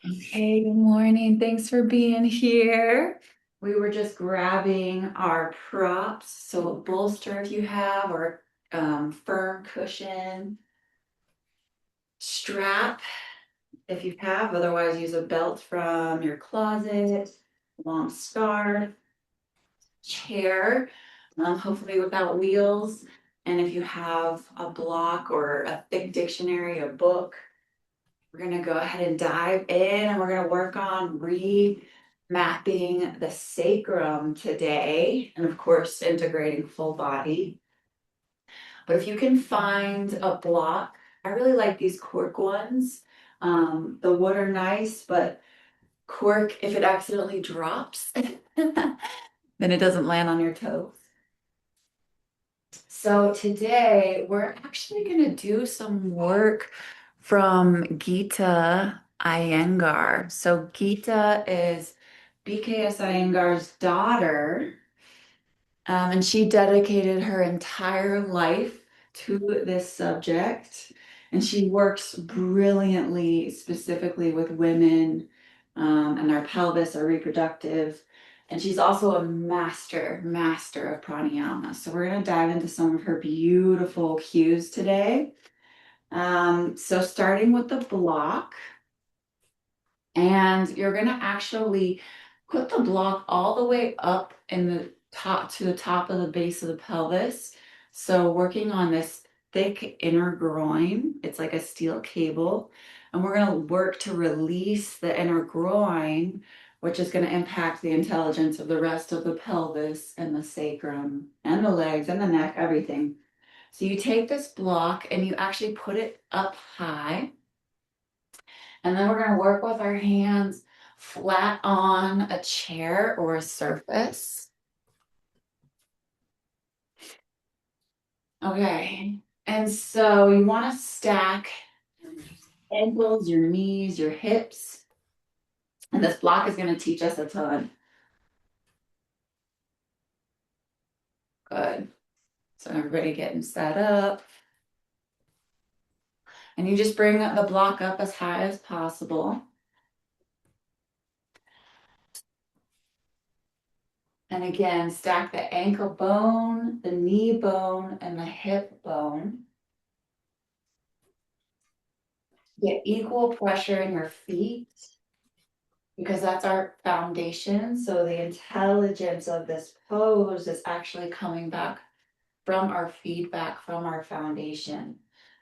Hey, good morning. Thanks for being here. We were just grabbing our props, so a bolster if you have, or firm cushion, strap if you have, otherwise use a belt from your closet, long scarf, chair, hopefully without wheels. And if you have a block or a thick dictionary, a book, we're going to go ahead and dive in and we're going to work on remapping the sacrum today. And of course, integrating full body. But if you can find a block, I really like these cork ones. The wood are nice, but cork, if it accidentally drops, then it doesn't land on your toes. So today we're actually going to do some work from Geeta Iyengar. So Geeta is BKS Iyengar's daughter, and she dedicated her entire life to this subject. And she works brilliantly, specifically with women and their pelvis or reproductive. And she's also a master of pranayama. So we're going to dive into some of her beautiful cues today. So starting with the block, and you're going to actually put the block all the way up in the top to the top of the base of the pelvis. So working on this thick inner groin, it's like a steel cable. And we're going to work to release the inner groin, which is going to impact the intelligence of the rest of the pelvis and the sacrum and the legs and the neck, everything. So you take this block and you actually put it up high. And then we're going to work with our hands flat on a chair or a surface. Okay. And so you want to stack ankles, your knees, your hips. And this block is going to teach us a ton. Good. So everybody getting set up. And you just bring the block up as high as possible. And again, stack the ankle bone, the knee bone, and the hip bone. Get equal pressure in your feet because that's our foundation. So the intelligence of this pose is actually coming back from our feedback from our foundation.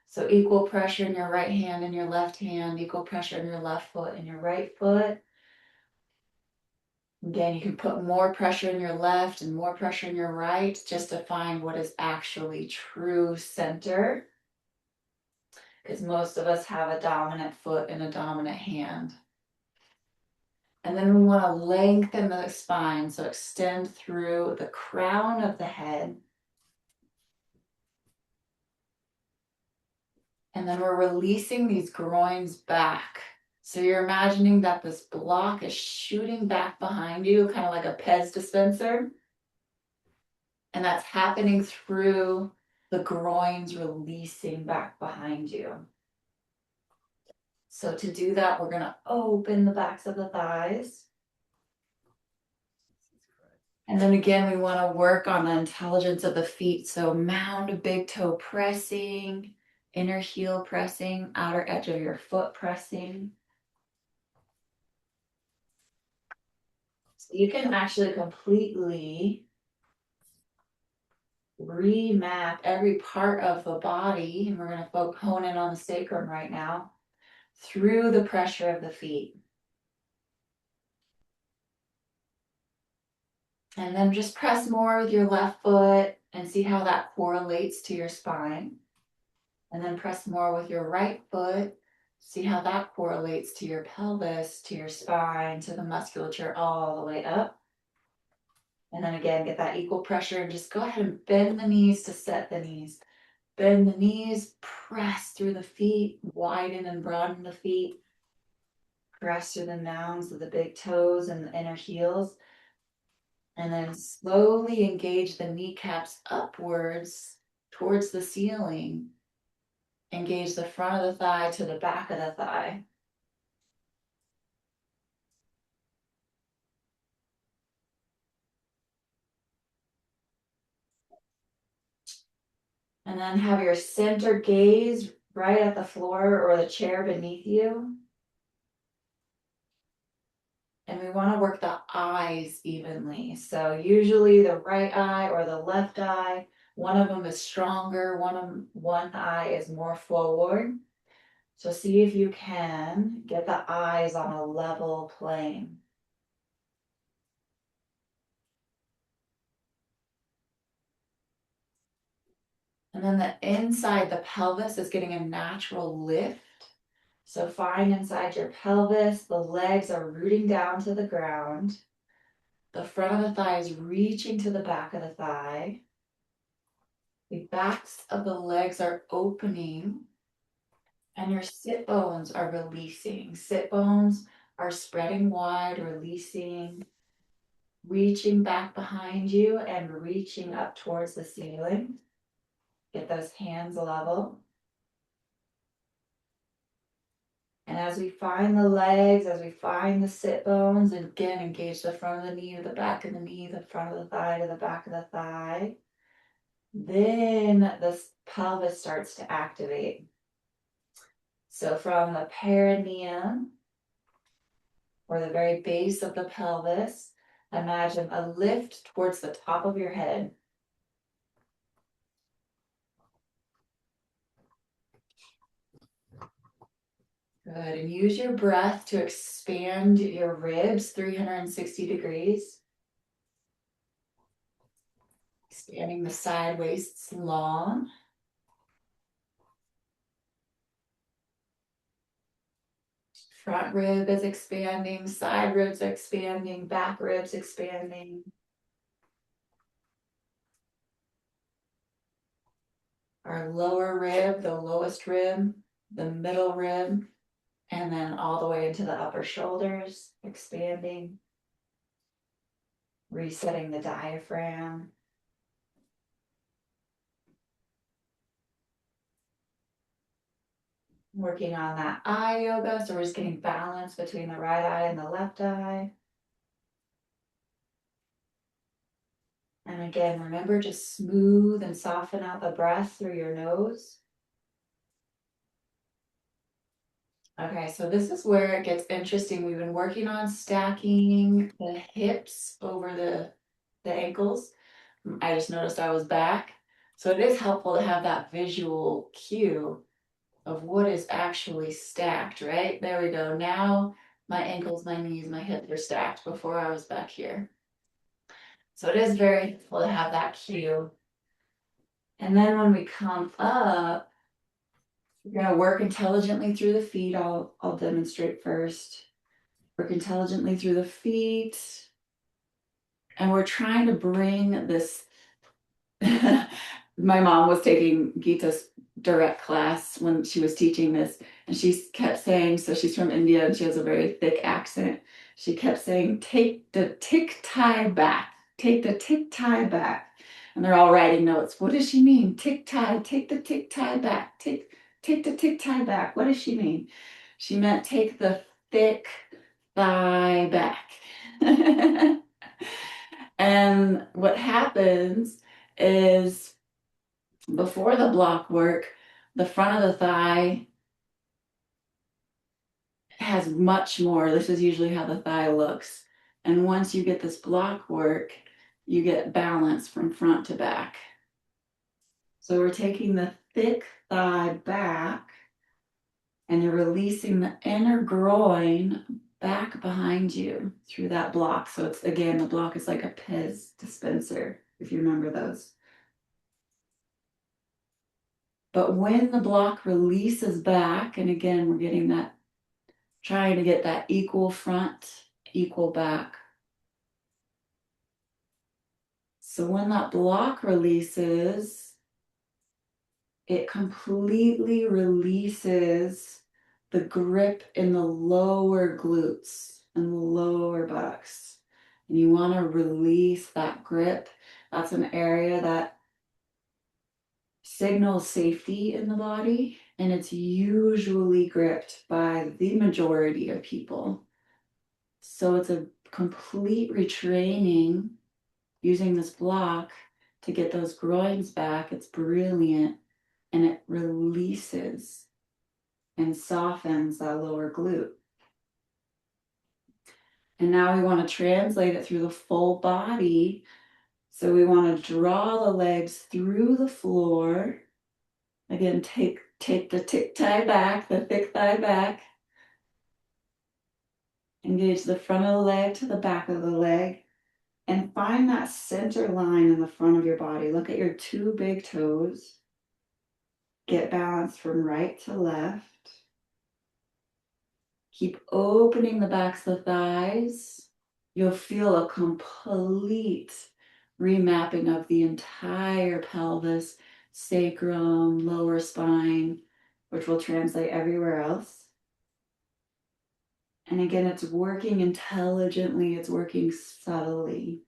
So equal pressure in your right hand and your left hand, equal pressure in your left foot and your right foot. Again, you can put more pressure in your left and more pressure in your right just to find what is actually true center. Because most of us have a dominant foot and a dominant hand. And then we want to lengthen the spine, so extend through the crown of the head. And then we're releasing these groins back. So you're imagining that this block is shooting back behind you, kind of like a Pez dispenser. And that's happening through the groins releasing back behind you. So to do that, we're going to open the backs of the thighs. And then again, we want to work on the intelligence of the feet. So mound, big toe pressing, inner heel pressing, outer edge of your foot pressing. So you can actually completely remap every part of the body. And we're going to hone in on the sacrum right now through the pressure of the feet. And then just press more with your left foot and see how that correlates to your spine. And then press more with your right foot. See how that correlates to your pelvis, to your spine, to the musculature all the way up. And then again, get that equal pressure and just go ahead and bend the knees to set the knees. Bend the knees, press through the feet, widen and broaden the feet. Press through the mounds of the big toes and the inner heels. And then slowly engage the kneecaps upwards towards the ceiling. Engage the front of the thigh to the back of the thigh. And then have your center gaze right at the floor or the chair beneath you. And we want to work the eyes evenly. So usually the right eye or the left eye, one of them is stronger, one eye is more forward. So see if you can get the eyes on a level plane. And then the inside, the pelvis is getting a natural lift. So find inside your pelvis, the legs are rooting down to the ground. The front of the thigh is reaching to the back of the thigh. The backs of the legs are opening and your sit bones are releasing. Sit bones are spreading wide, releasing, reaching back behind you and reaching up towards the ceiling. Get those hands level. And as we find the legs, as we find the sit bones, and again, engage the front of the knee to the back of the knee, the front of the thigh to the back of the thigh. Then the pelvis starts to activate. So from the perineum, or the very base of the pelvis, imagine a lift towards the top of your head. Good, and use your breath to expand your ribs 360 degrees. Expanding the side waists long. Front rib is expanding, side ribs expanding, back ribs expanding. Our lower rib, the lowest rib, the middle rib, and then all the way into the upper shoulders, expanding. Resetting the diaphragm. Working on that eye yoga, so we're just getting balance between the right eye and the left eye. And again, remember to smooth and soften out the breath through your nose. Okay, so this is where it gets interesting. We've been working on stacking the hips over the ankles. I just noticed I was back. So it is helpful to have that visual cue of what is actually stacked, right? There we go. Now my ankles, my knees, my hips are stacked. Before I was back here. So it is very helpful to have that cue. And then when we come up, we're gonna work intelligently through the feet. I'll demonstrate first. Work intelligently through the feet. And we're trying to bring this. My mom was taking Geeta's direct class when she was teaching this, and she kept saying, so she's from India and she has a very thick accent. She kept saying, take the tick tie back, take the tick tie back. And they're all writing notes. What does she mean? Tick tie, take the tick tie back, take the tick tie back. What does she mean? She meant take the thick thigh back. And what happens is before the block work, the front of the thigh has much more. This is usually how the thigh looks. And once you get this block work, you get balance from front to back. So we're taking the thick thigh back and you're releasing the inner groin back behind you through that block. So it's, again, the block is like a Pez dispenser, if you remember those. But when the block releases back, and again, we're getting that, trying to get that equal front, equal back. So when that block releases, it completely releases the grip in the lower glutes and the lower buttocks. And you want to release that grip. That's an area that signals safety in the body, and it's usually gripped by the majority of people. So it's a complete retraining using this block to get those groins back. It's brilliant. And it releases and softens that lower glute. And now we want to translate it through the full body. So we want to draw the legs through the floor. Again, take the thick thigh back, the thick thigh back. Engage the front of the leg to the back of the leg. And find that center line in the front of your body. Look at your two big toes. Get balanced from right to left. Keep opening the backs of the thighs. You'll feel a complete remapping of the entire pelvis, sacrum, lower spine, which will translate everywhere else. And again, it's working intelligently, it's working subtly.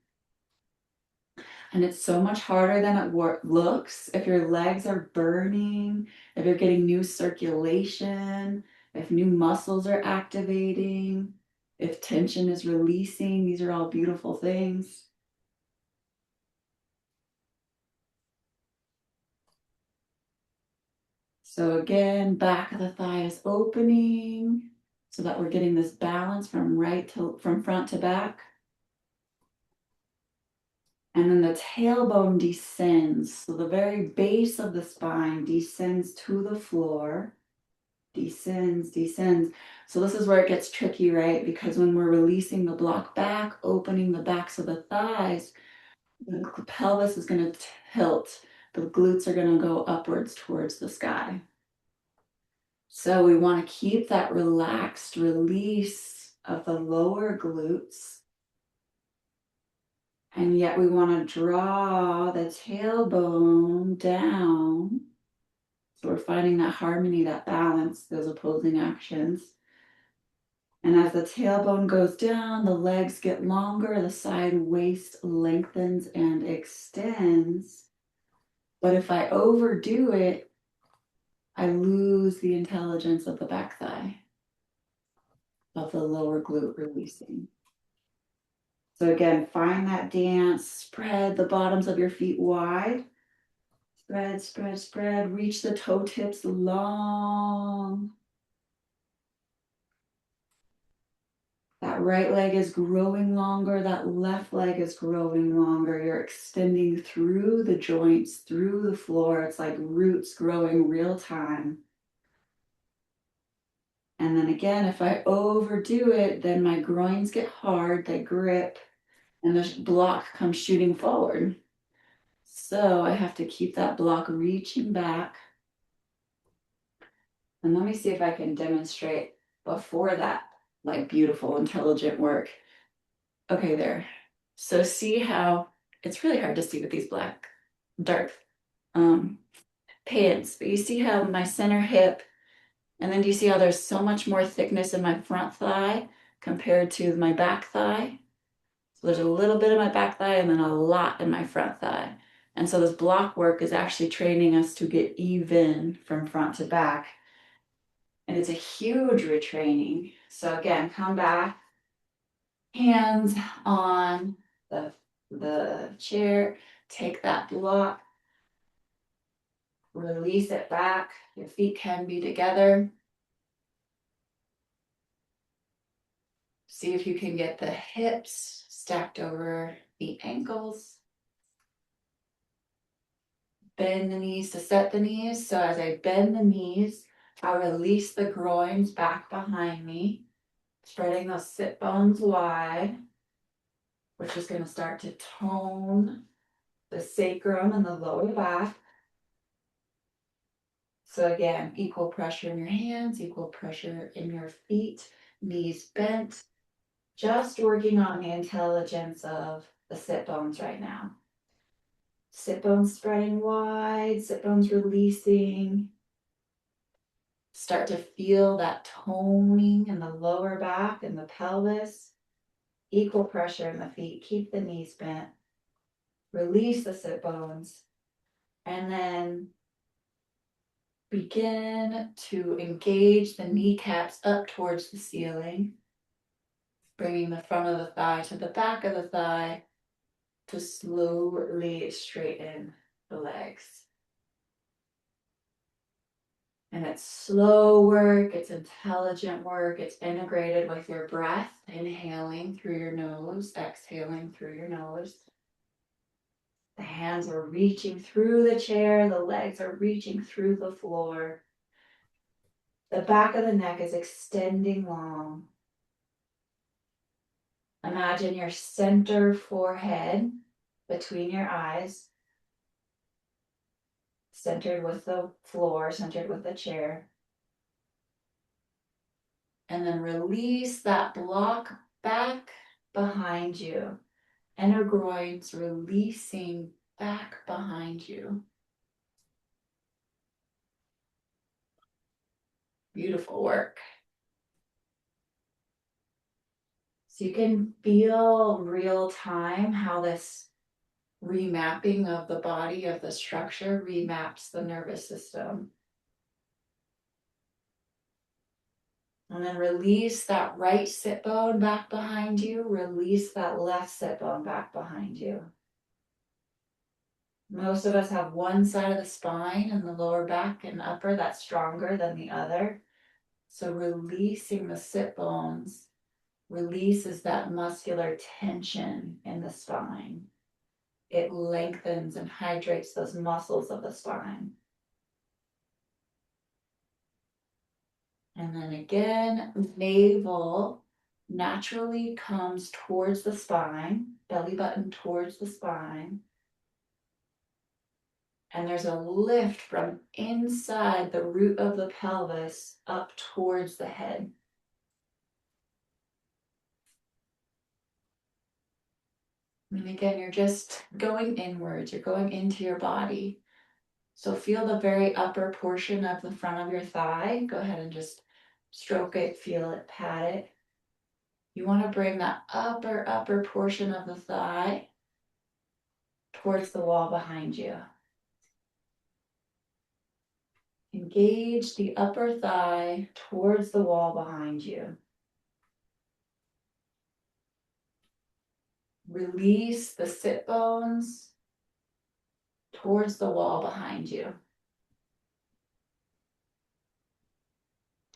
And it's so much harder than it looks. If your legs are burning, if you're getting new circulation, if new muscles are activating, if tension is releasing, these are all beautiful things. So again, back of the thigh is opening so that we're getting this balance from front to back. And then the tailbone descends. So the very base of the spine descends to the floor. Descends, descends. So this is where it gets tricky, right? Because when we're releasing the block back, opening the backs of the thighs, the pelvis is going to tilt. The glutes are going to go upwards towards the sky. So we want to keep that relaxed release of the lower glutes. And yet we want to draw the tailbone down. So we're finding that harmony, that balance, those opposing actions. And as the tailbone goes down, the legs get longer, the side waist lengthens and extends. But if I overdo it, I lose the intelligence of the back thigh, of the lower glute releasing. So again, find that dance, spread the bottoms of your feet wide. Spread, spread, spread, reach the toe tips long. That right leg is growing longer, that left leg is growing longer. You're extending through the joints, through the floor. It's like roots growing real time. And then again, if I overdo it, then my groins get hard, they grip, and the block comes shooting forward. So I have to keep that block reaching back. And let me see if I can demonstrate before that, like beautiful, intelligent work. Okay, there. So see how it's really hard to see with these black, dark pants, but you see how my center hip, and then do you see how there's so much more thickness in my front thigh compared to my back thigh? So there's a little bit of my back thigh and then a lot in my front thigh. And so this block work is actually training us to get even from front to back. And it's a huge retraining. So again, come back, hands on the chair, take that block, release it back. Your feet can be together. See if you can get the hips stacked over the ankles. Bend the knees to set the knees. So as I bend the knees, I release the groins back behind me, spreading those sit bones wide, which is going to start to tone the sacrum and the lower back. So again, equal pressure in your hands, equal pressure in your feet, knees bent, just working on the intelligence of the sit bones right now. Sit bones spreading wide, sit bones releasing. Start to feel that toning in the lower back and the pelvis. Equal pressure in the feet. Keep the knees bent. Release the sit bones. And then begin to engage the kneecaps up towards the ceiling. Bringing the front of the thigh to the back of the thigh. to slowly straighten the legs. And it's slow work, it's intelligent work, it's integrated with your breath, inhaling through your nose, exhaling through your nose. The hands are reaching through the chair, the legs are reaching through the floor. The back of the neck is extending long. Imagine your center forehead between your eyes, centered with the floor, centered with the chair. And then release that block back behind you. Inner groins releasing back behind you. Beautiful work. So you can feel real time how this remapping of the body, of the structure, remaps the nervous system. And then release that right sit bone back behind you. Release that left sit bone back behind you. Most of us have one side of the spine and the lower back and upper that's stronger than the other. So releasing the sit bones releases that muscular tension in the spine. It lengthens and hydrates those muscles of the spine. And then again, navel naturally comes towards the spine, belly button towards the spine. And there's a lift from inside the root of the pelvis up towards the head. And again, you're just going inwards, you're going into your body. So feel the very upper portion of the front of your thigh. Go ahead and just stroke it, feel it, pat it. You want to bring that upper portion of the thigh towards the wall behind you. Engage the upper thigh towards the wall behind you. Release the sit bones towards the wall behind you.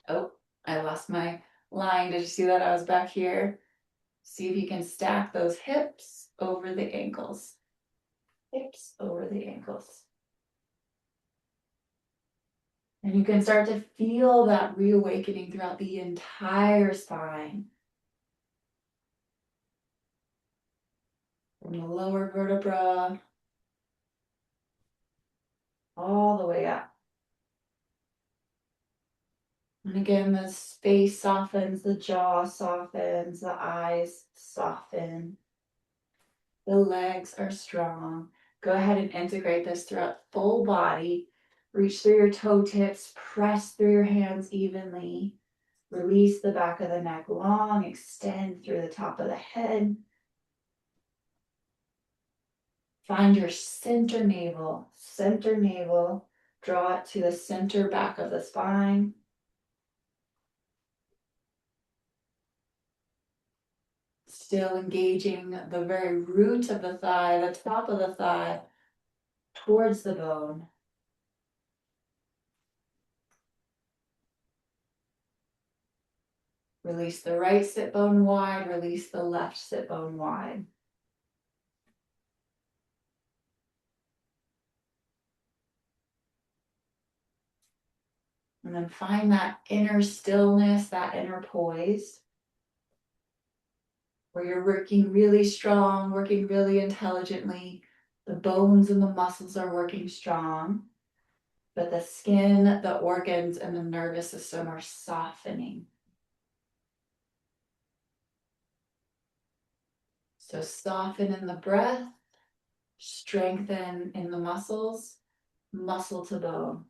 Oh, I lost my line. Did you see that? I was back here. See if you can stack those hips over the ankles. Hips over the ankles. And you can start to feel that reawakening throughout the entire spine. From the lower vertebra all the way up. And again, the face softens, the jaw softens, the eyes soften. The legs are strong. Go ahead and integrate this throughout full body. Reach through your toe tips, press through your hands evenly. Release the back of the neck long, extend through the top of the head. Find your center navel, draw it to the center back of the spine. Still engaging the very root of the thigh, the top of the thigh, towards the bone. Release the right sit bone wide, release the left sit bone wide. And then find that inner stillness, that inner poise, where you're working really strong, working really intelligently. The bones and the muscles are working strong, but the skin, the organs, and the nervous system are softening. So soften in the breath, strengthen in the muscles, muscle to bone.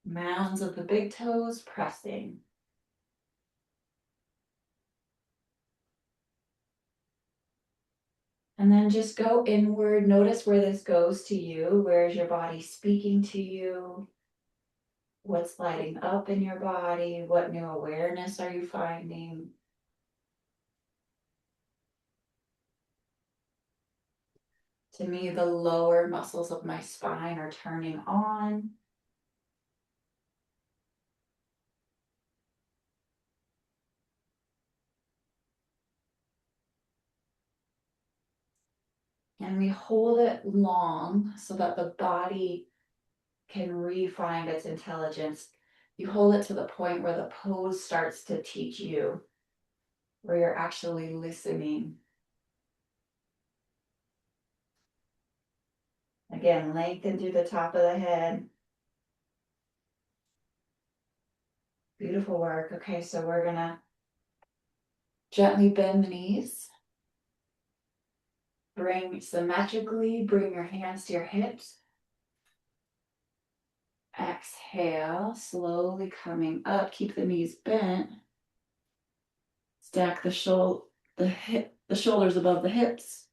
Mounds of the big toes pressing. And then just go inward. Notice where this goes to you. Where is your body speaking to you? What's lighting up in your body? What new awareness are you finding? To me, the lower muscles of my spine are turning on. And we hold it long so that the body can refine its intelligence. You hold it to the point where the pose starts to teach you, where you're actually listening. Again, lengthen through the top of the head. Beautiful work. Okay, so we're gonna gently bend the knees. Bring symmetrically, bring your hands to your hips. Exhale, slowly coming up. Keep the knees bent. Stack the shoulders above the hips.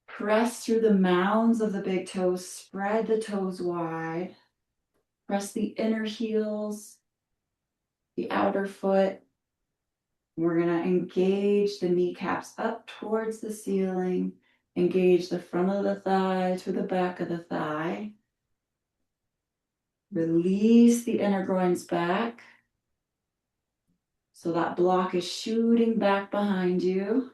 Press through the mounds of the big toes. Spread the toes wide. Press the inner heels, the outer foot. We're going to engage the kneecaps up towards the ceiling. Engage the front of the thigh to the back of the thigh. Release the inner groins back. So that block is shooting back behind you.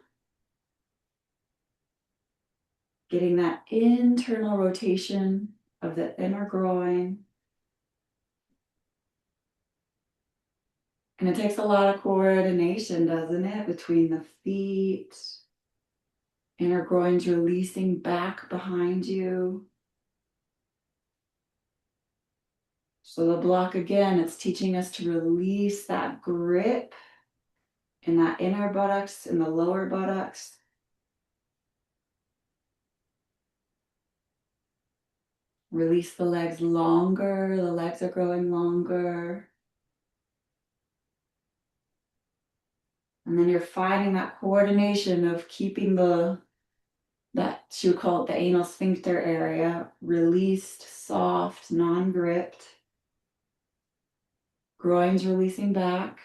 Getting that internal rotation of the inner groin. And it takes a lot of coordination, doesn't it? Between the feet, inner groins releasing back behind you. So the block again, it's teaching us to release that grip in that inner buttocks and the lower buttocks. Release the legs longer. The legs are growing longer. And then you're finding that coordination of keeping that she would call it the anal sphincter area, released, soft, non-gripped. Groins releasing back.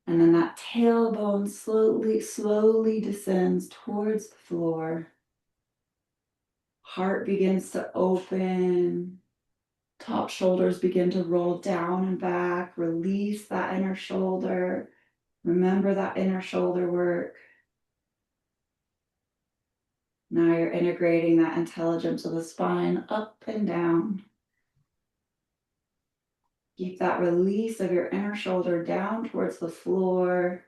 And then that tailbone slowly descends towards the floor. Heart begins to open. Top shoulders begin to roll down and back. Release that inner shoulder. Remember that inner shoulder work. Now you're integrating that intelligence of the spine up and down. Keep that release of your inner shoulder down towards the floor.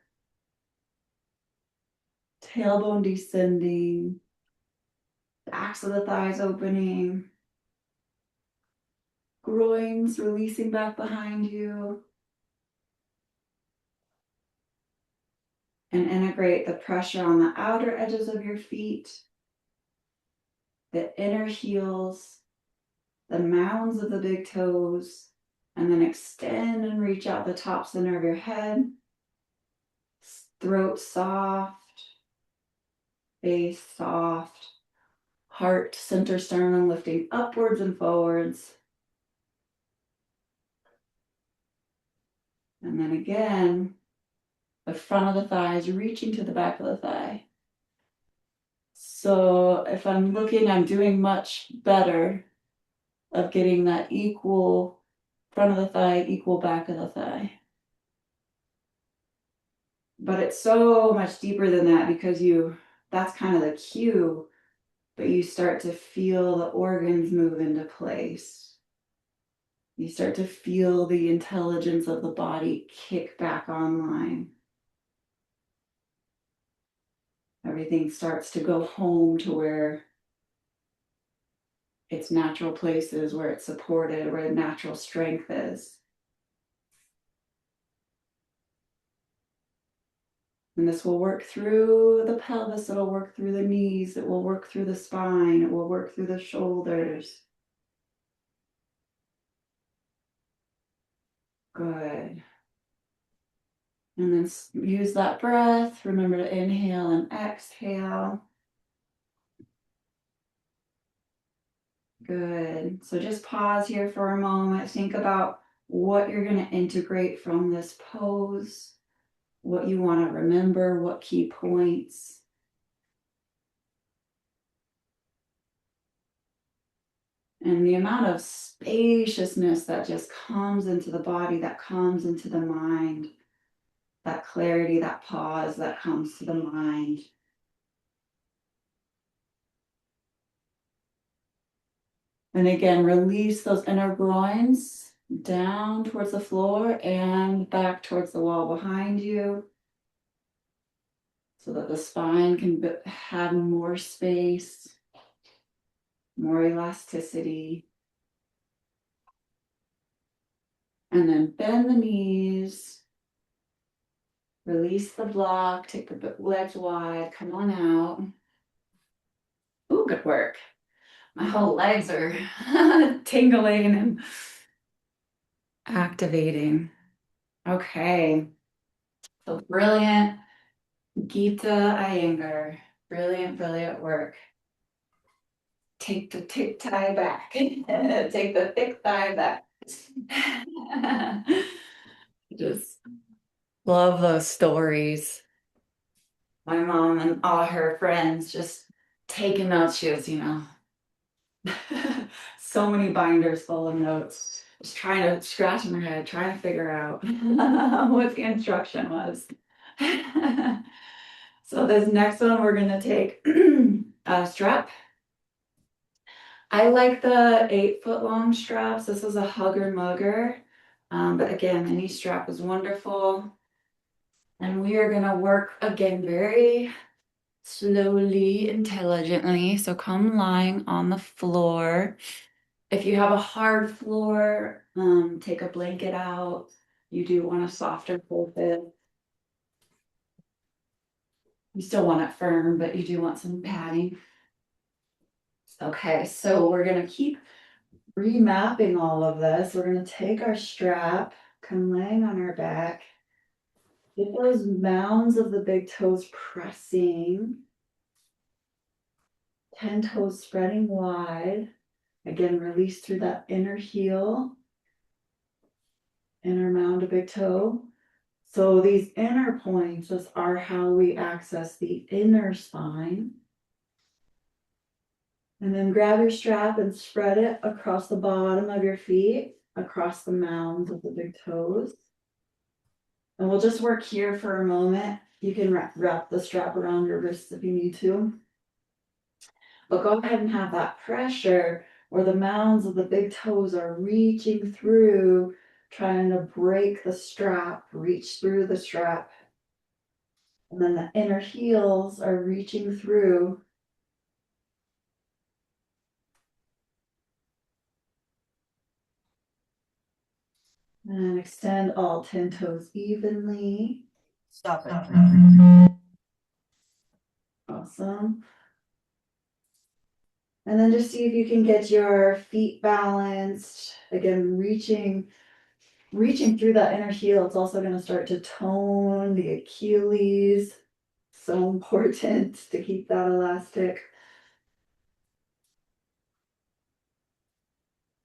Tailbone descending. Backs of the thighs opening. Groins releasing back behind you. And integrate the pressure on the outer edges of your feet, the inner heels, the mounds of the big toes, and then extend and reach out the top center of your head. Throat soft, face soft, heart, center, sternum lifting upwards and forwards. And then again, the front of the thighs reaching to the back of the thigh. So if I'm looking, I'm doing much better of getting that equal front of the thigh, equal back of the thigh. But it's so much deeper than that because that's kind of the cue, but you start to feel the organs move into place. You start to feel the intelligence of the body kick back online. Everything starts to go home to where its natural places, where it's supported, where the natural strength is. And this will work through the pelvis, it'll work through the knees, it will work through the spine, it will work through the shoulders. Good. And then use that breath. Remember to inhale and exhale. Good. So just pause here for a moment. Think about what you're going to integrate from this pose, what you want to remember, what key points. And the amount of spaciousness that just comes into the body, that comes into the mind, that clarity, that pause that comes to the mind. And again, release those inner groins down towards the floor and back towards the wall behind you, so that the spine can have more space, more elasticity. And then bend the knees, release the block, take the legs wide, come on out. Ooh, good work. My whole legs are tingling and activating. Okay, so brilliant. Geeta Iyengar, brilliant, brilliant work. Take the thick thigh back. Take the thick thigh back. Just love those stories. My mom and all her friends just taking notes. She was, so many binders full of notes. Just trying to scratch in her head, trying to figure out what the instruction was. So this next one, we're gonna take a strap. I like the 8-foot long straps. This is a hugger mugger. But again, any strap is wonderful. And we are gonna work again very slowly, intelligently. So come lying on the floor. If you have a hard floor, take a blanket out. You do want a softer pulpit. You still want it firm, but you do want some padding. Okay, so we're gonna keep remapping all of this. We're gonna take our strap, come laying on our back. Get those mounds of the big toes pressing. 10 toes spreading wide. Again, release through that inner heel, inner mound of big toe. So these inner points are how we access the inner spine. And then grab your strap and spread it across the bottom of your feet, across the mounds of the big toes. And we'll just work here for a moment. You can wrap the strap around your wrists if you need to. But go ahead and have that pressure where the mounds of the big toes are reaching through, trying to break the strap, reach through the strap. And then the inner heels are reaching through. And extend all 10 toes evenly. Stop it. Awesome. And then just see if you can get your feet balanced. Again, reaching through that inner heel. It's also going to start to tone the Achilles. So important to keep that elastic.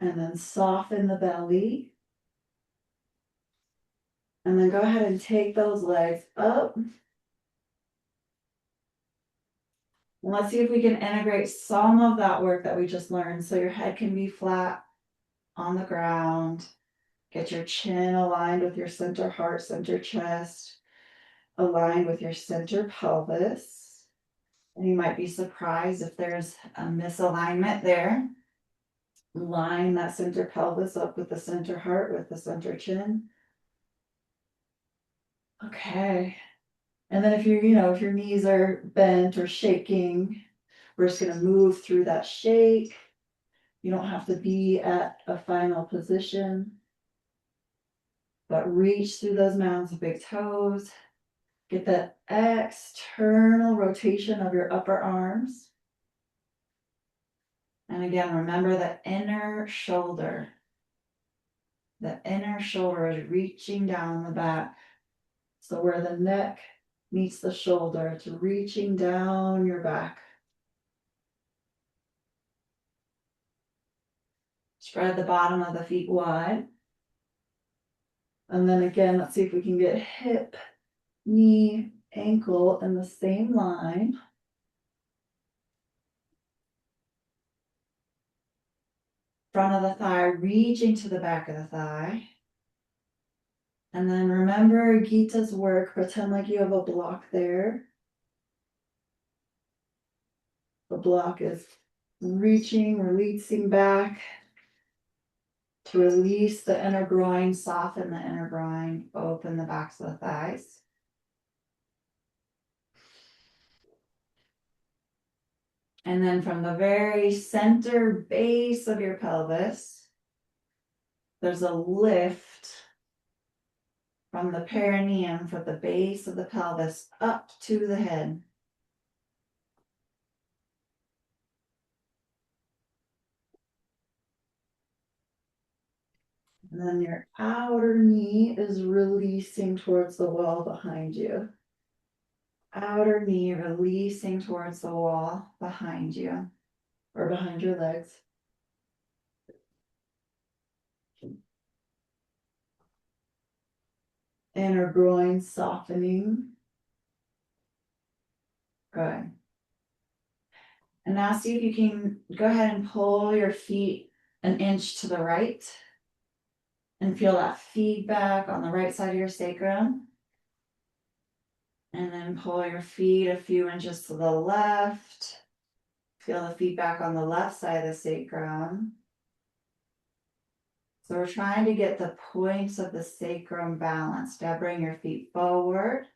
And then soften the belly. And then go ahead and take those legs up. And let's see if we can integrate some of that work that we just learned. So your head can be flat on the ground. Get your chin aligned with your center heart, center chest, aligned with your center pelvis. And you might be surprised if there's a misalignment there. Line that center pelvis up with the center heart, with the center chin. Okay. And then if your knees are bent or shaking, we're just going to move through that shake. You don't have to be at a final position, but reach through those mounds of big toes. Get the external rotation of your upper arms. And again, remember the inner shoulder. The inner shoulder is reaching down the back. So where the neck meets the shoulder, it's reaching down your back. Spread the bottom of the feet wide. And then again, let's see if we can get hip, knee, ankle in the same line. . front of the thigh, reaching to the back of the thigh. And then remember Geeta's work, pretend like you have a block there. The block is reaching, releasing back to release the inner groin, soften the inner groin, open the backs of the thighs. And then from the very center base of your pelvis, there's a lift from the perineum, from the base of the pelvis up to the head. And then your outer knee is releasing towards the wall behind you. Outer knee releasing towards the wall behind you or behind your legs. Inner groin softening. Good. And now see if you can go ahead and pull your feet an inch to the right and feel that feedback on the right side of your sacrum. And then pull your feet a few inches to the left. Feel the feedback on the left side of the sacrum. So we're trying to get the points of the sacrum balanced. Now bring your feet forward.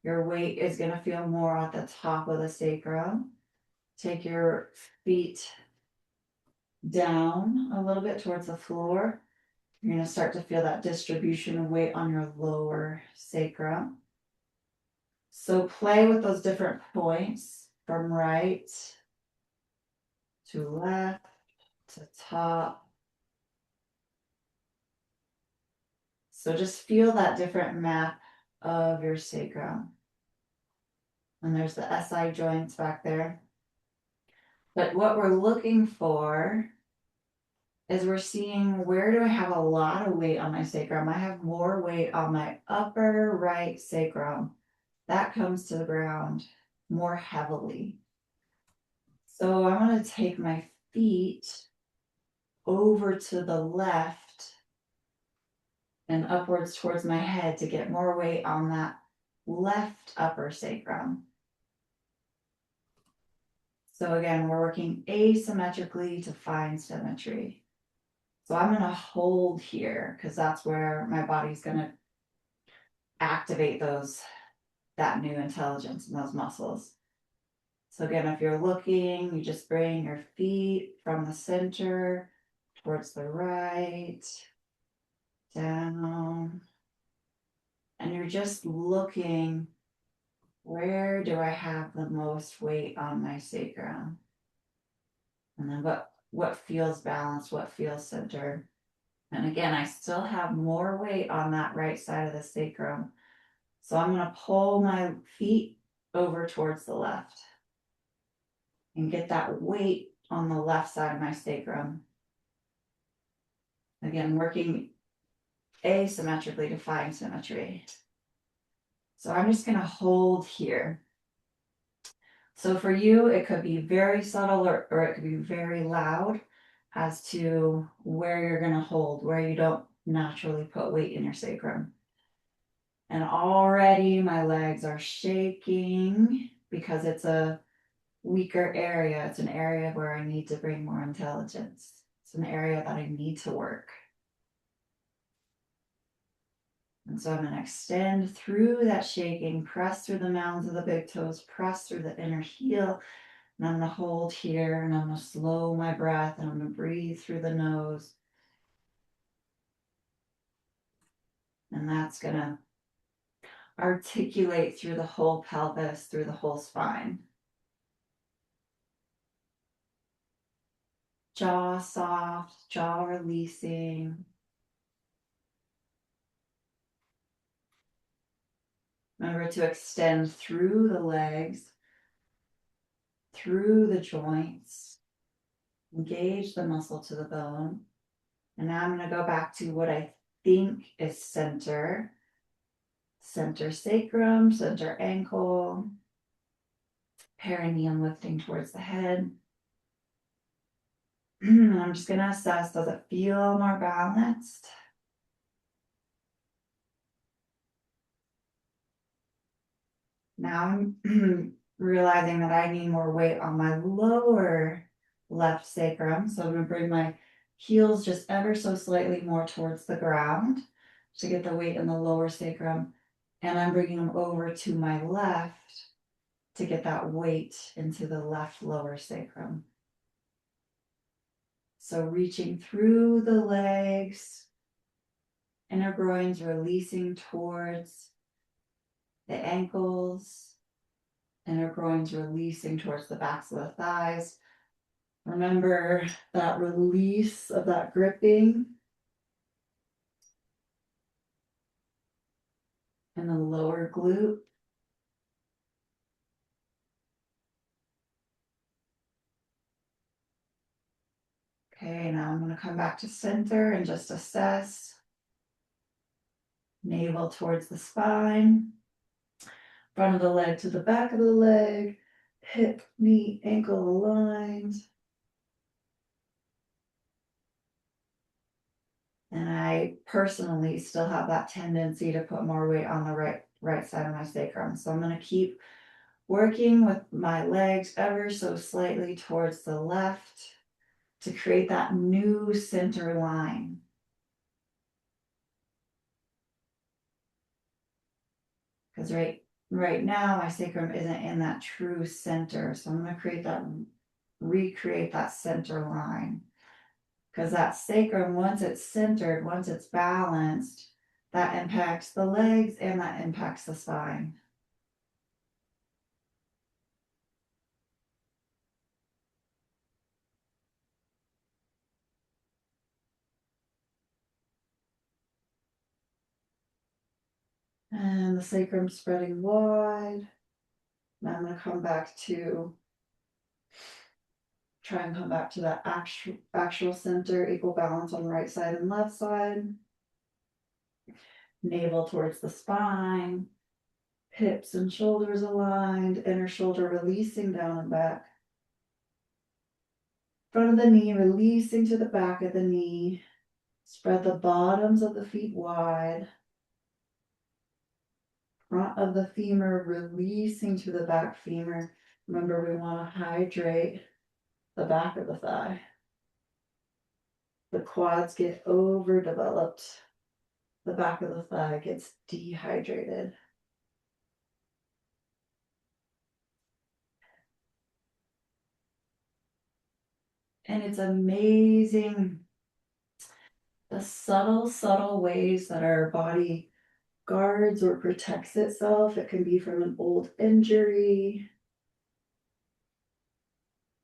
Your weight is going to feel more at the top of the sacrum. Take your feet down a little bit towards the floor. You're going to start to feel that distribution of weight on your lower sacrum. So play with those different points from right to left to top. So just feel that different map of your sacrum. And there's the SI joints back there. But what we're looking for is we're seeing, where do I have a lot of weight on my sacrum? I have more weight on my upper right sacrum. That comes to the ground more heavily. So I'm going to take my feet over to the left and upwards towards my head to get more weight on that left upper sacrum. So again, we're working asymmetrically to find symmetry. So I'm going to hold here because that's where my body's going to activate that new intelligence and those muscles. So again, if you're looking, you just bring your feet from the center towards the right, down, and you're just looking, where do I have the most weight on my sacrum? And then what feels balanced, what feels centered. And again, I still have more weight on that right side of the sacrum. So I'm going to pull my feet over towards the left and get that weight on the left side of my sacrum. Again, working asymmetrically to find symmetry. So I'm just going to hold here. So for you, it could be very subtle or it could be very loud as to where you're going to hold, where you don't naturally put weight in your sacrum. And already my legs are shaking because it's a weaker area. It's an area where I need to bring more intelligence. It's an area that I need to work. And so I'm going to extend through that shaking, press through the mounds of the big toes, press through the inner heel. And I'm going to hold here and I'm going to slow my breath and I'm going to breathe through the nose. And that's going to articulate through the whole pelvis, through the whole spine. Jaw soft, jaw releasing. Remember to extend through the legs, through the joints, engage the muscle to the bone. And now I'm going to go back to what I think is center. Center sacrum, center ankle, perineum lifting towards the head. I'm just gonna assess, does it feel more balanced? Now I'm realizing that I need more weight on my lower left sacrum. So I'm gonna bring my heels just ever so slightly more towards the ground to get the weight in the lower sacrum. And I'm bringing them over to my left to get that weight into the left lower sacrum. So reaching through the legs, inner groins releasing towards the ankles, inner groins releasing towards the backs of the thighs. Remember that release of that gripping in the lower glute. Okay, now I'm going to come back to center and just assess. Navel towards the spine, front of the leg to the back of the leg, hip, knee, ankle aligned. And I personally still have that tendency to put more weight on the right side of my sacrum. So I'm going to keep working with my legs ever so slightly towards the left to create that new center line. Because right now my sacrum isn't in that true center. So I'm going to recreate that center line. Because that sacrum, once it's centered, once it's balanced, that impacts the legs and that impacts the spine. And the sacrum spreading wide. Now I'm going to try and come back to that actual center, equal balance on the right side and left side. Navel towards the spine, hips and shoulders aligned, inner shoulder releasing down and back. Front of the knee releasing to the back of the knee. Spread the bottoms of the feet wide. Front of the femur releasing to the back femur. Remember, we want to hydrate the back of the thigh. The quads get overdeveloped. The back of the thigh gets dehydrated. And it's amazing the subtle ways that our body guards or protects itself. It can be from an old injury.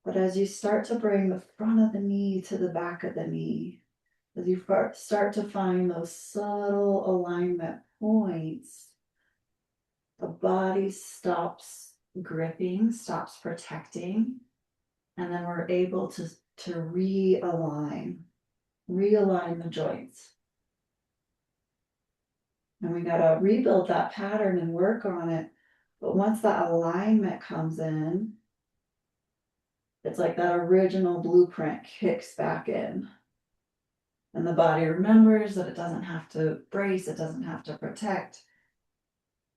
But as you start to bring the front of the knee to the back of the knee, as you start to find those subtle alignment points, the body stops gripping, stops protecting, and then we're able to realign the joints. And we got to rebuild that pattern and work on it. But once that alignment comes in, it's like that original blueprint kicks back in. And the body remembers that it doesn't have to brace, it doesn't have to protect.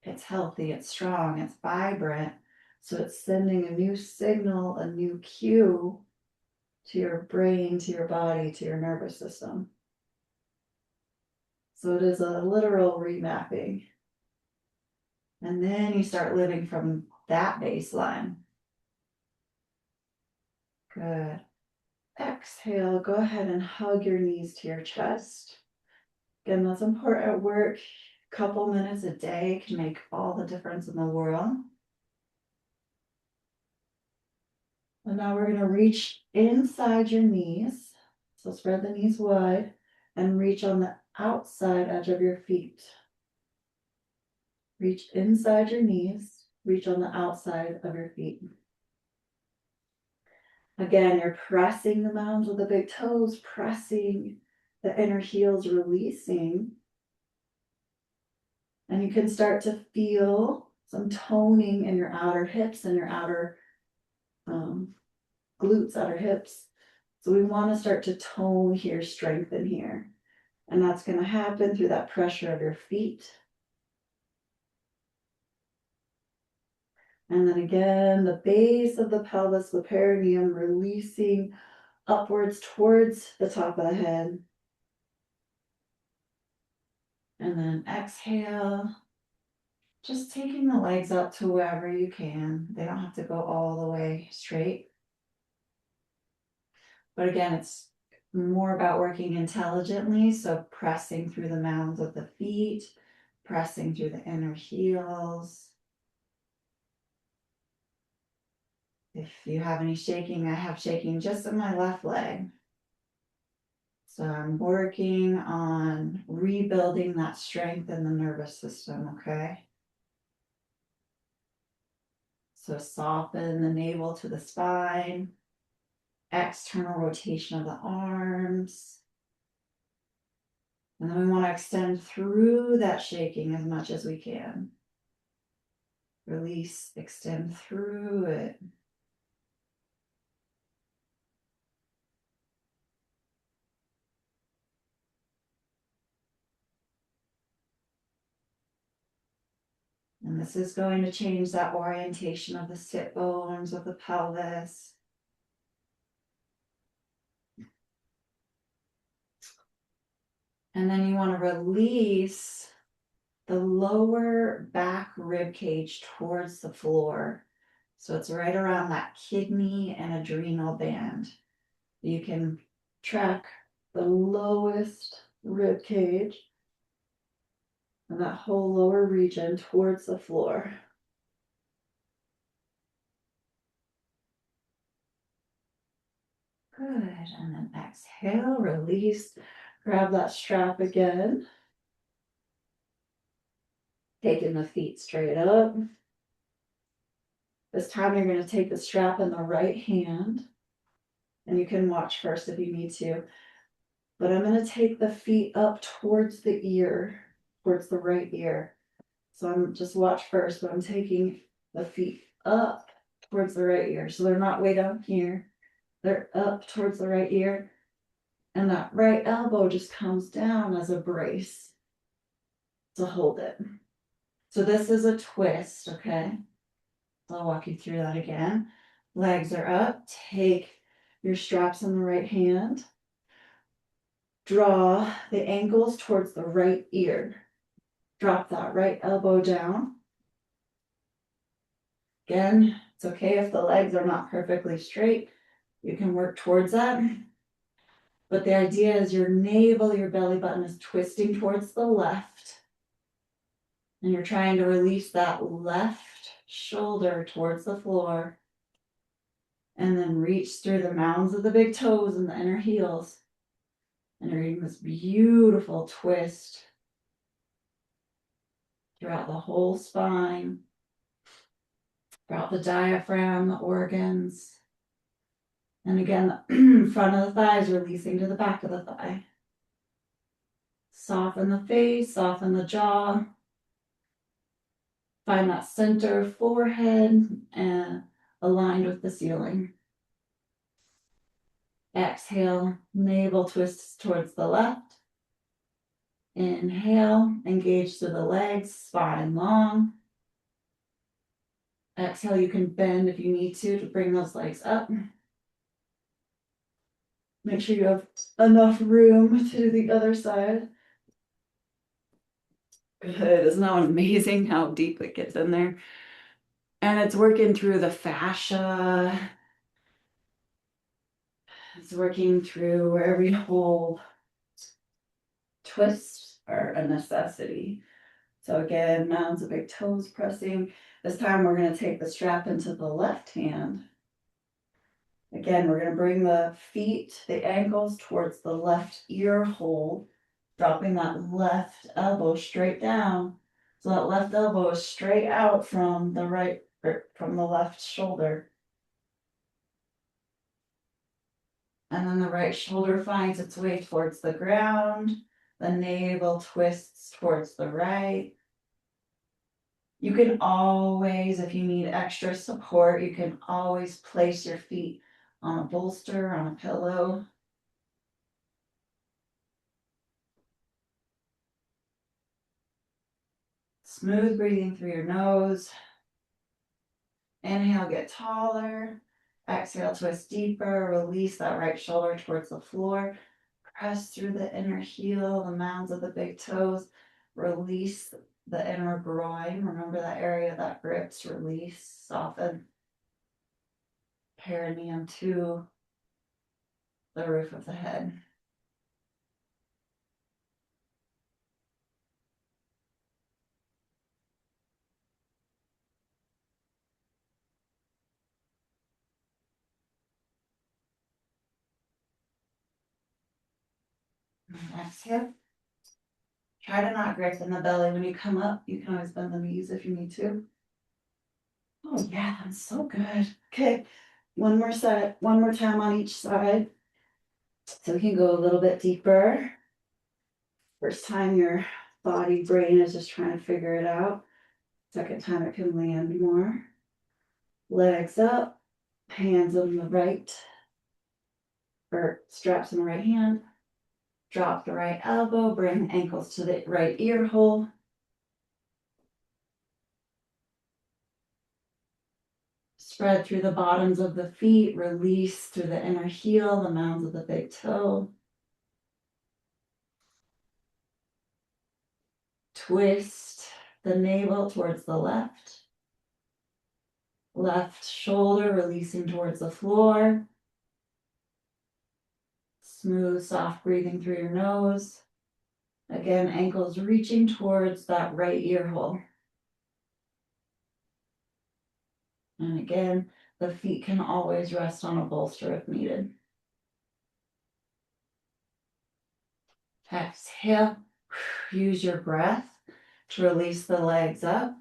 It's healthy, it's strong, it's vibrant. So it's sending a new signal, a new cue to your brain, to your body, to your nervous system. So it is a literal remapping. And then you start living from that baseline. Good. Exhale, go ahead and hug your knees to your chest. Again, that's important work. A couple minutes a day can make all the difference in the world. And now we're going to reach inside your knees. So spread the knees wide and reach on the outside edge of your feet. Reach inside your knees, reach on the outside of your feet. Again, you're pressing the mounds with the big toes, pressing the inner heels, releasing. And you can start to feel some toning in your outer hips and your outer glutes, outer hips. So we want to start to tone here, strengthen here. And that's going to happen through that pressure of your feet. And then again, the base of the pelvis, the perineum, releasing upwards towards the top of the head. And then exhale, just taking the legs up to wherever you can. They don't have to go all the way straight. But again, it's more about working intelligently. So pressing through the mounds of the feet, pressing through the inner heels. If you have any shaking, I have shaking just in my left leg. So I'm working on rebuilding that strength in the nervous system, okay? So soften the navel to the spine, external rotation of the arms. And then we want to extend through that shaking as much as we can. Release, extend through it. And this is going to change that orientation of the sit bones of the pelvis. And then you want to release the lower back rib cage towards the floor. So it's right around that kidney and adrenal band. You can track the lowest rib cage and that whole lower region towards the floor. Good. And then exhale, release. Grab that strap again. Taking the feet straight up. This time you're going to take the strap in the right hand. And you can watch first if you need to. But I'm going to take the feet up towards the ear, towards the right ear. So I'm just watch first, but I'm taking the feet up towards the right ear. So they're not way down here. They're up towards the right ear. And that right elbow just comes down as a brace to hold it. So this is a twist, okay? I'll walk you through that again. Legs are up. Take your straps in the right hand. Draw the ankles towards the right ear. Drop that right elbow down. Again, it's okay if the legs are not perfectly straight. You can work towards that. But the idea is your navel, your belly button is twisting towards the left. And you're trying to release that left shoulder towards the floor. And then reach through the mounds of the big toes and the inner heels. And you're getting this beautiful twist throughout the whole spine, throughout the diaphragm, the organs. And again, the front of the thighs releasing to the back of the thigh. Soften the face, soften the jaw. Find that center forehead and aligned with the ceiling. Exhale, navel twists towards the left. Inhale, engage through the legs, spine long. Exhale, you can bend if you need to bring those legs up. Make sure you have enough room to do the other side. Good. Isn't that amazing how deep it gets in there? And it's working through the fascia. It's working through where every whole twists are a necessity. So again, mounds of big toes pressing. This time we're going to take the strap into the left hand. Again, we're going to bring the feet, the ankles towards the left ear hole, dropping that left elbow straight down. So that left elbow is straight out from the right, from the left shoulder. And then the right shoulder finds its way towards the ground. The navel twists towards the right. You can always, if you need extra support, you can always place your feet on a bolster, on a pillow. Smooth breathing through your nose. Inhale, get taller. Exhale, twist deeper. Release that right shoulder towards the floor. Press through the inner heel, the mounds of the big toes. Release the inner groin. Remember that area that grips. Release, soften. Perineum to the roof of the head. Exhale. Try to not grip in the belly. When you come up, you can always bend the knees if you need to. Oh yeah, that's so good. Okay, one more set, one more time on each side. So we can go a little bit deeper. First time your body, brain is just trying to figure it out. Second time it can land more. Legs up, hands on the right, or straps in the right hand. Drop the right elbow, bring ankles to the right ear hole. Spread through the bottoms of the feet, release through the inner heel, the mounds of the big toe. Twist the navel towards the left. Left shoulder releasing towards the floor. Smooth, soft breathing through your nose. Again, ankles reaching towards that right ear hole. And again, the feet can always rest on a bolster if needed. Exhale. Use your breath to release the legs up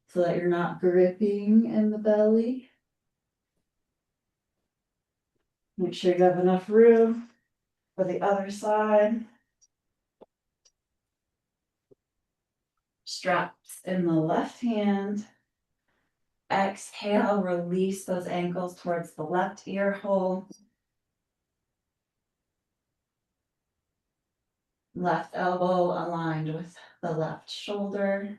so that you're not gripping in the belly. Make sure you have enough room for the other side. Straps in the left hand. Exhale, release those ankles towards the left ear hole. Left elbow aligned with the left shoulder.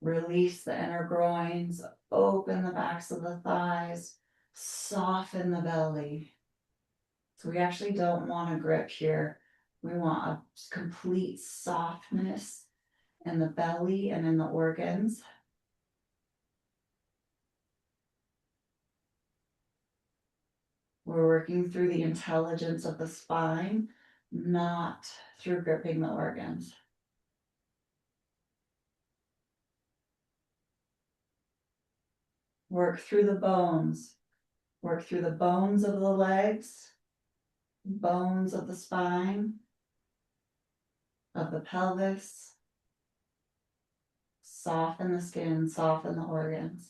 Release the inner groins, open the backs of the thighs, soften the belly. So we actually don't want to grip here. We want a complete softness in the belly and in the organs. We're working through the intelligence of the spine, not through gripping the organs. Work through the bones. Work through the bones of the legs, bones of the spine, of the pelvis. Soften the skin, soften the organs.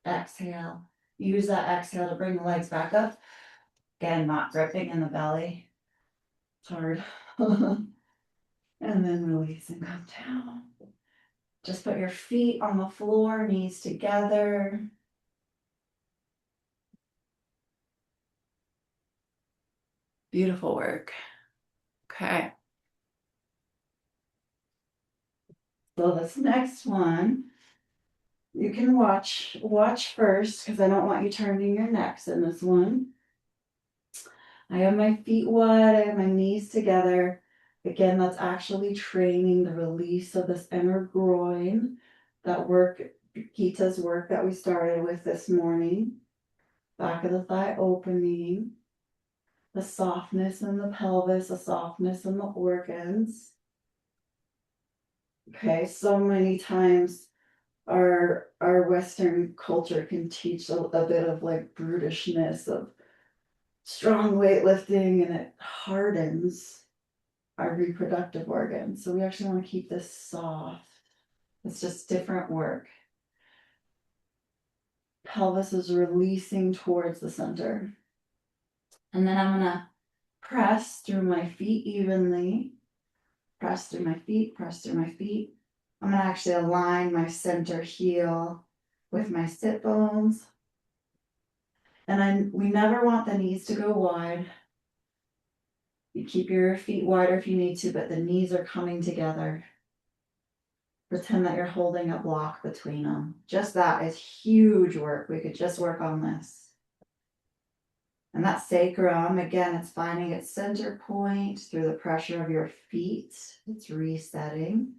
Exhale. Use that exhale to bring the legs back up. Again, not gripping in the belly. It's hard. And then release and come down. Just put your feet on the floor, knees together. Beautiful work. Okay. So this next one, you can watch first because I don't want you turning your necks in this one. I have my feet wide, I have my knees together. Again, that's actually training the release of this inner groin. That work, Geeta's work that we started with this morning. Back of the thigh opening. The softness in the pelvis, the softness in the organs. Okay, so many times our Western culture can teach a bit of like brutishness of strong weightlifting, and it hardens our reproductive organs. So we actually want to keep this soft. It's just different work. Pelvis is releasing towards the center. And then I'm going to press through my feet evenly. Press through my feet, press through my feet. I'm going to actually align my center heel with my sit bones. And we never want the knees to go wide. You keep your feet wider if you need to, but the knees are coming together. Pretend that you're holding a block between them. Just that is huge work. We could just work on this. And that sacrum, again, it's finding its center point through the pressure of your feet. It's resetting.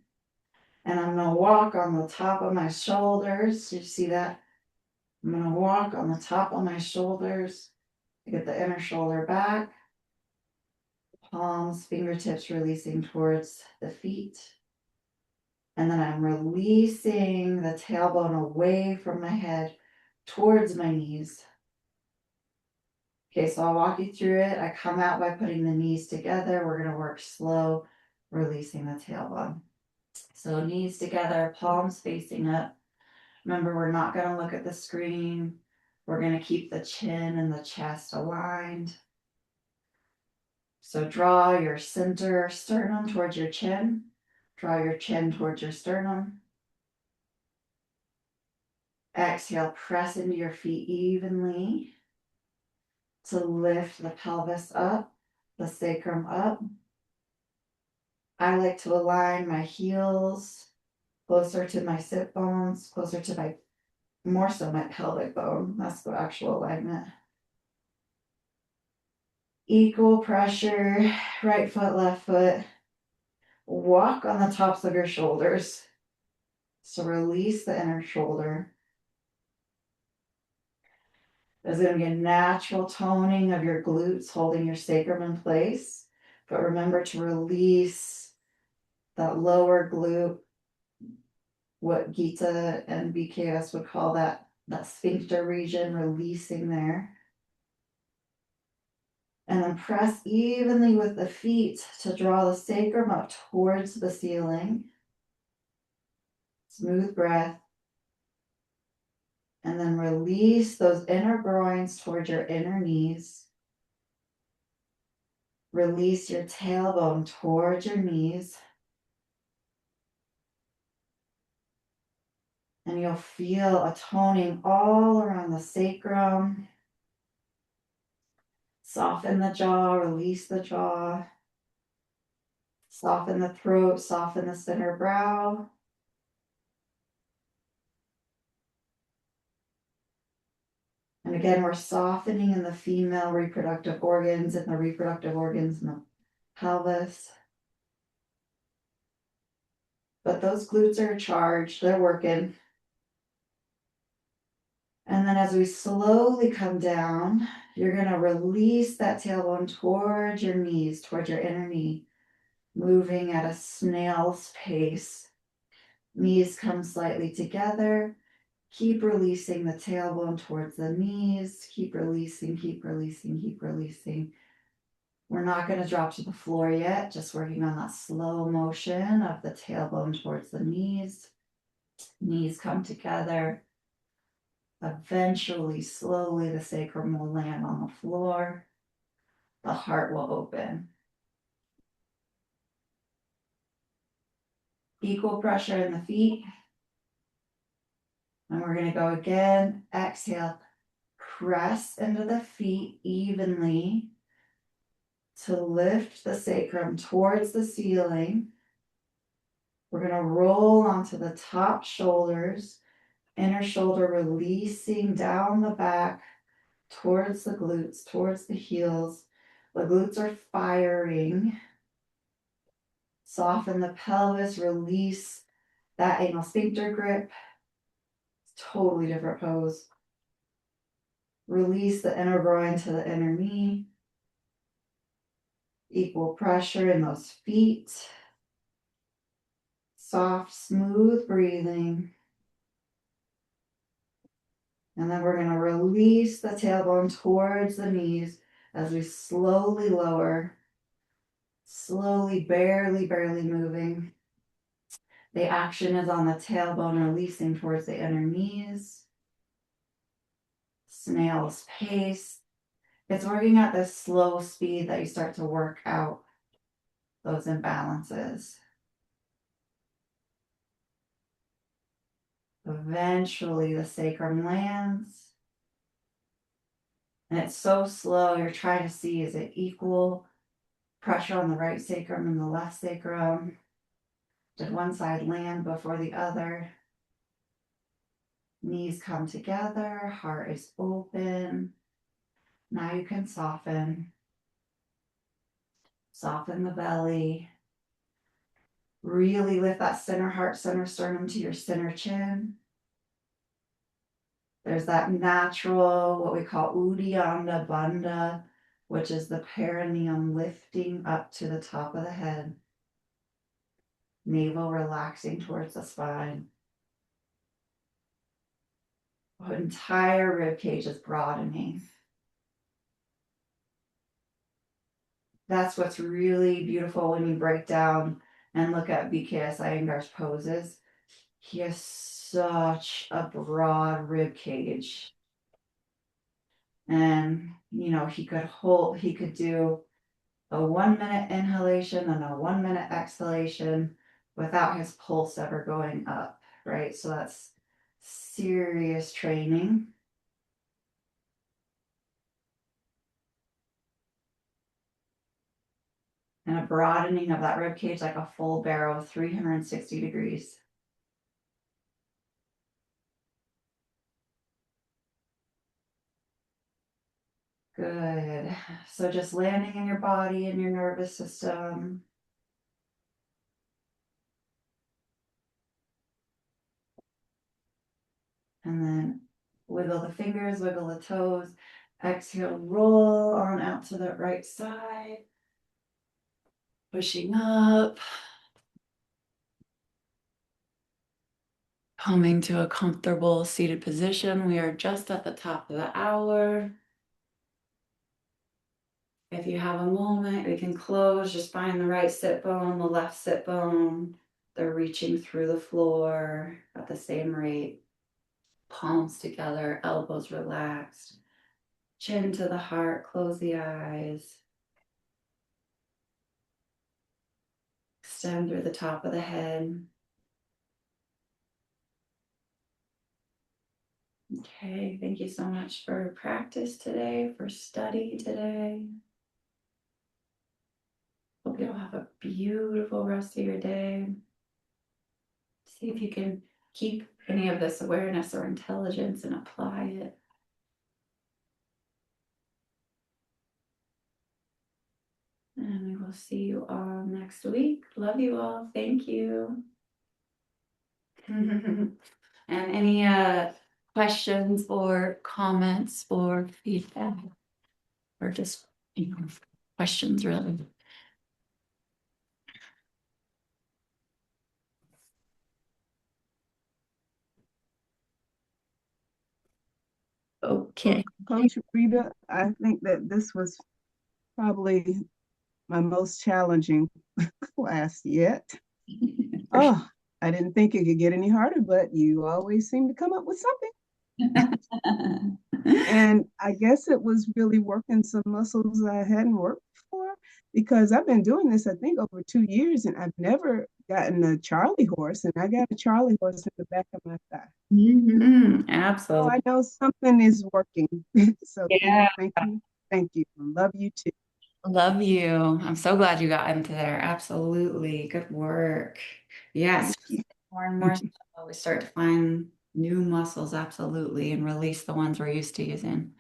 And I'm going to walk on the top of my shoulders. You see that? I'm going to walk on the top of my shoulders. Get the inner shoulder back. Palms, fingertips releasing towards the feet. And then I'm releasing the tailbone away from my head towards my knees. Okay, so I'll walk you through it. I come out by putting the knees together. We're going to work slow, releasing the tailbone. So knees together, palms facing up. Remember, we're not going to look at the screen. We're going to keep the chin and the chest aligned. So draw your center sternum towards your chin. Draw your chin towards your sternum. Exhale, press into your feet evenly to lift the pelvis up, the sacrum up. I like to align my heels closer to my sit bones, closer to my, more so my pelvic bone. That's the actual alignment. Equal pressure, right foot, left foot. Walk on the tops of your shoulders. So release the inner shoulder. There's going to be a natural toning of your glutes, holding your sacrum in place. But remember to release that lower glute, what Geeta and BKS would call that sphincter region, releasing there. And then press evenly with the feet to draw the sacrum up towards the ceiling. Smooth breath. And then release those inner groins towards your inner knees. Release your tailbone towards your knees. And you'll feel a toning all around the sacrum. Soften the jaw, release the jaw. Soften the throat, soften the center brow. And again, we're softening in the female reproductive organs and the reproductive organs in the pelvis. But those glutes are charged, they're working. And then as we slowly come down, you're going to release that tailbone towards your knees, towards your inner knee, moving at a snail's pace. Knees come slightly together. Keep releasing the tailbone towards the knees. Keep releasing, keep releasing, keep releasing. We're not going to drop to the floor yet, just working on that slow motion of the tailbone towards the knees. Knees come together. Eventually, slowly, the sacrum will land on the floor. The heart will open. Equal pressure in the feet. And we're going to go again. Exhale. Press into the feet evenly to lift the sacrum towards the ceiling. We're going to roll onto the top shoulders. Inner shoulder releasing down the back towards the glutes, towards the heels. The glutes are firing. Soften the pelvis, release that anal sphincter grip. It's a totally different pose. Release the inner groin to the inner knee. Equal pressure in those feet. Soft, smooth breathing. And then we're going to release the tailbone towards the knees as we slowly lower. Slowly, barely moving. The action is on the tailbone, releasing towards the inner knees. Snail's pace. It's working at this slow speed that you start to work out those imbalances. Eventually, the sacrum lands. And it's so slow. You're trying to see, is it equal pressure on the right sacrum and the left sacrum? Did one side land before the other? Knees come together, heart is open. Now you can soften. Soften the belly. Really lift that center heart, center sternum to your center chin. There's that natural, what we call Uddiyana Bandha, which is the perineum lifting up to the top of the head. Navel relaxing towards the spine. The entire rib cage is broadening. That's what's really beautiful when you break down and look at BKS Iyengar's poses. He has such a broad rib cage. And, he could do a 1 minute inhalation and a 1 minute exhalation without his pulse ever going up, right? So that's serious training. And a broadening of that rib cage like a full barrel, 360 degrees. Good. So just landing in your body and your nervous system. And then wiggle the fingers, wiggle the toes. Exhale, roll on out to the right side. Pushing up. Coming to a comfortable seated position. We are just at the top of the hour. If you have a moment, we can close. Just find the right sit bone, the left sit bone. They're reaching through the floor at the same rate. Palms together, elbows relaxed. Chin to the heart, close the eyes. Extend through the top of the head. Okay, thank you so much for practice today, for study today. Hope you'll have a beautiful rest of your day. See if you can keep any of this awareness or intelligence and apply it. And we will see you all next week. Love you all. Thank you. And any questions or comments or feedback, or just questions really? Okay. Coach Rita, I think that this was probably my most challenging class yet. Oh, I didn't think it could get any harder, but you always seem to come up with something. And I guess it was really working some muscles I hadn't worked before, because I've been doing this, I think, over 2 years, and I've never gotten a Charlie horse, and I got a Charlie horse in the back of my thigh. So Absolutely. I know something is working. So Yeah. thank you. Thank you. Love you too. Love you. I'm so glad you got into there. Absolutely. Good work. Yes. Thank you. More and more, we start to find new muscles, absolutely, and release the ones we're used to using.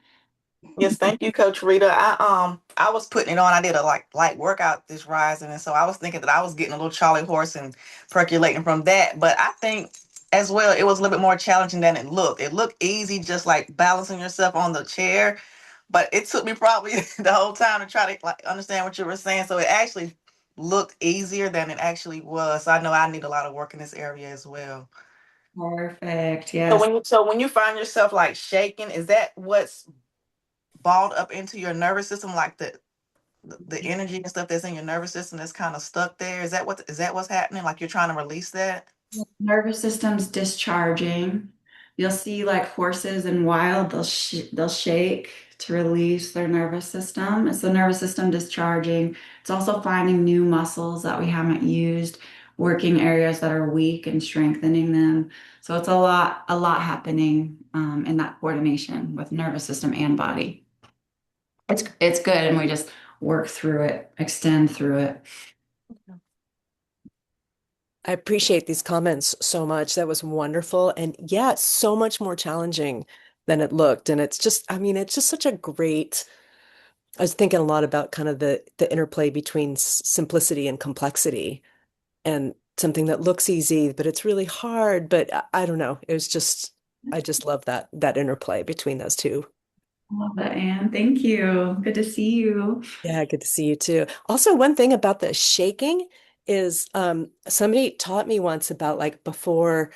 Yes, thank you, Coach Rita. I was putting it on. I did a light workout this rising, and so I was thinking that I was getting a little Charlie horse and percolating from that. But I think as well it was a little bit more challenging than it looked. It looked easy, just like balancing yourself on the chair, but it took me probably the whole time to try to like understand what you were saying. So it actually looked easier than it actually was. So I know I need a lot of work in this area as well. Perfect. So Yes. when you find yourself like shaking, is that what's balled up into your nervous system, like the energy and stuff that's in your nervous system that's kind of stuck there? Is that what's happening? Like you're trying to release that? Nervous system's discharging. You'll see like horses in wild, they'll shake to release their nervous system. It's the nervous system discharging. It's also finding new muscles that we haven't used, working areas that are weak and strengthening them. So it's a lot happening in that coordination with nervous system and body. It's good, and we just work through it, extend through it. I appreciate these comments so much. That was wonderful. And yeah, it's so much more challenging than it looked. And it's just, I mean, it's just such a great, I was thinking a lot about kind of the interplay between simplicity and complexity and something that looks easy, but it's really hard. But I don't know. It was just, I just love that interplay between those two. Love it, Anne. Thank you. Good to see you. Yeah, good to see you too. Also, one thing about the shaking is somebody taught me once about like before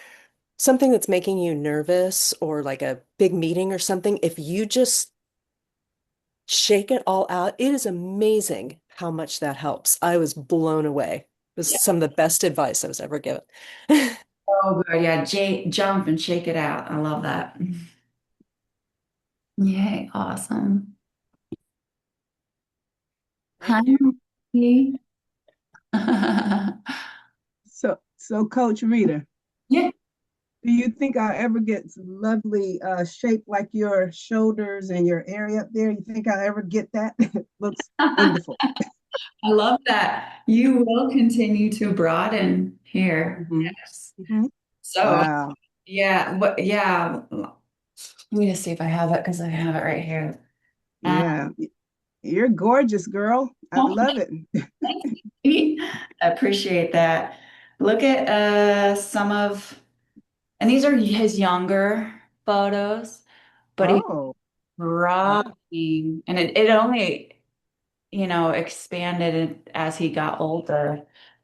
something that's making you nervous or like a big meeting or something, if you just shake it all out, it is amazing how much that helps. I was blown away. It was Yeah. some of the best advice I was ever given. Oh, good. Yeah. Jump and shake it out. I love that. Yay. Awesome. Thank Hi, you. Marcy. So Coach Rita, Yeah. do you think I'll ever get lovely shape like your shoulders and your area up there? You think I'll ever get that? It looks wonderful. I love that. You will continue to broaden here. Hmm. Yes. Hmm. So, Wow. yeah. Yeah. Let me just see if I have it because I have it right here. Uh, Yeah. You're gorgeous, girl. I love it. I appreciate that. Look at some of, and these are his younger photos, but he's Oh, wow. broadening, and it only, expanded as he got older.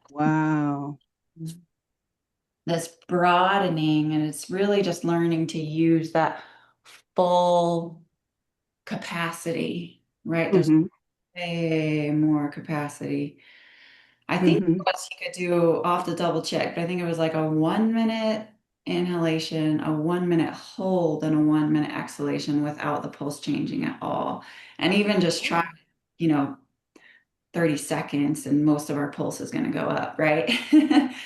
Wow. This broadening, and it's really just learning to use that full capacity, right? There's Hmm. way more capacity. I think Hmm. what you could do, off the double check, but I think it was like a 1 minute inhalation, a 1 minute hold, and a 1 minute exhalation without the pulse changing at all. And even just try, you know, 30 seconds, and most of our pulse is going to go up, right?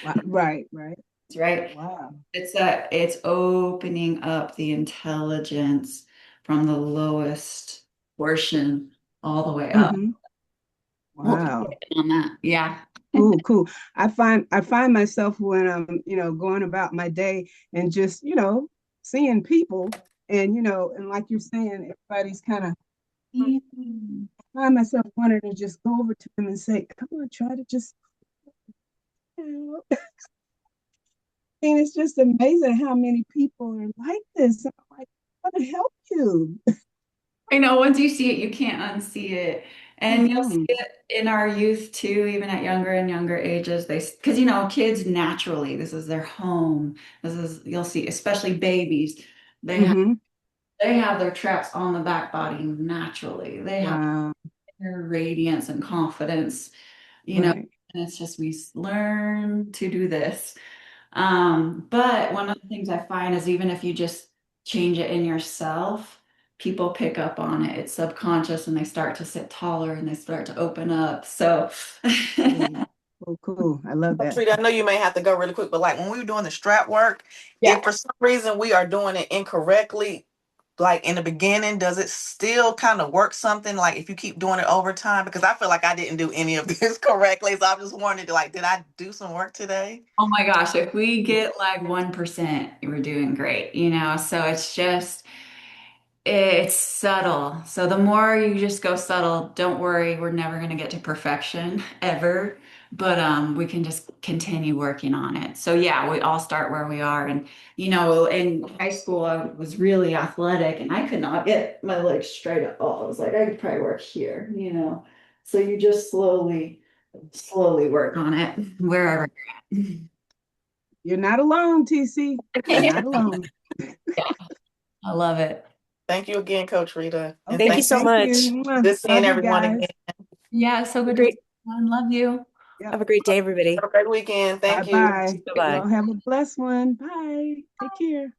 Wow. Right, right. Right. Wow. It's opening up the intelligence from the lowest portion all the way up. Hmm. We'll keep Wow. working on that. Yeah. Cool, cool. I find myself when I'm, going about my day and just, seeing people and, and like you're saying, everybody's kind of, I find myself wanting to just go over to them and say, come on, try to just, and it's just amazing how many people are like this. I'm like, I want to help you. I know once you see it, you can't unsee it. And you'll see Hmm. it in our youth too, even at younger and younger ages. Because kids naturally, this is their home. You'll see, especially babies, they have, Hmm. they have their traps on the back body naturally. They have Wow. their radiance and confidence, you know, Right. and it's just we learn to do this. But one of the things I find is even if you just change it in yourself, people pick up on it. It's subconscious and they start to sit taller and they start to open up. So, Cool. Cool, cool. I love Coach that. Rita, I know you may have to go really quick, but like when we were doing the strap work, yeah. if for some reason we are doing it incorrectly, like in the beginning, does it still kind of work something? Like if you keep doing it over time? Because I feel like I didn't do any of this correctly. So I'm just wondering, like, did I do some work today? Oh my gosh, if we get like 1%, we're doing great. So it's subtle. So the more you just go subtle, don't worry, we're never going to get to perfection ever, but we can just continue working on it. So yeah, we all start where we are, and in high school I was really athletic and I could not get my legs straight at all. I was like I could probably work here. So you just slowly work on it wherever you're You're not alone, TC. You're at. not alone. Yeah, I love it. Thank you again, Coach Rita. And Thank you Okay, thank so thank much. you. Mwah. good seeing Love you everyone guys. again. Yeah, so Have a good to see great, you. Love you. Yep. have a great day, Have everybody. a great weekend. Bye Thank you. bye. You Bye-bye. all have a blessed one. Bye. Take care.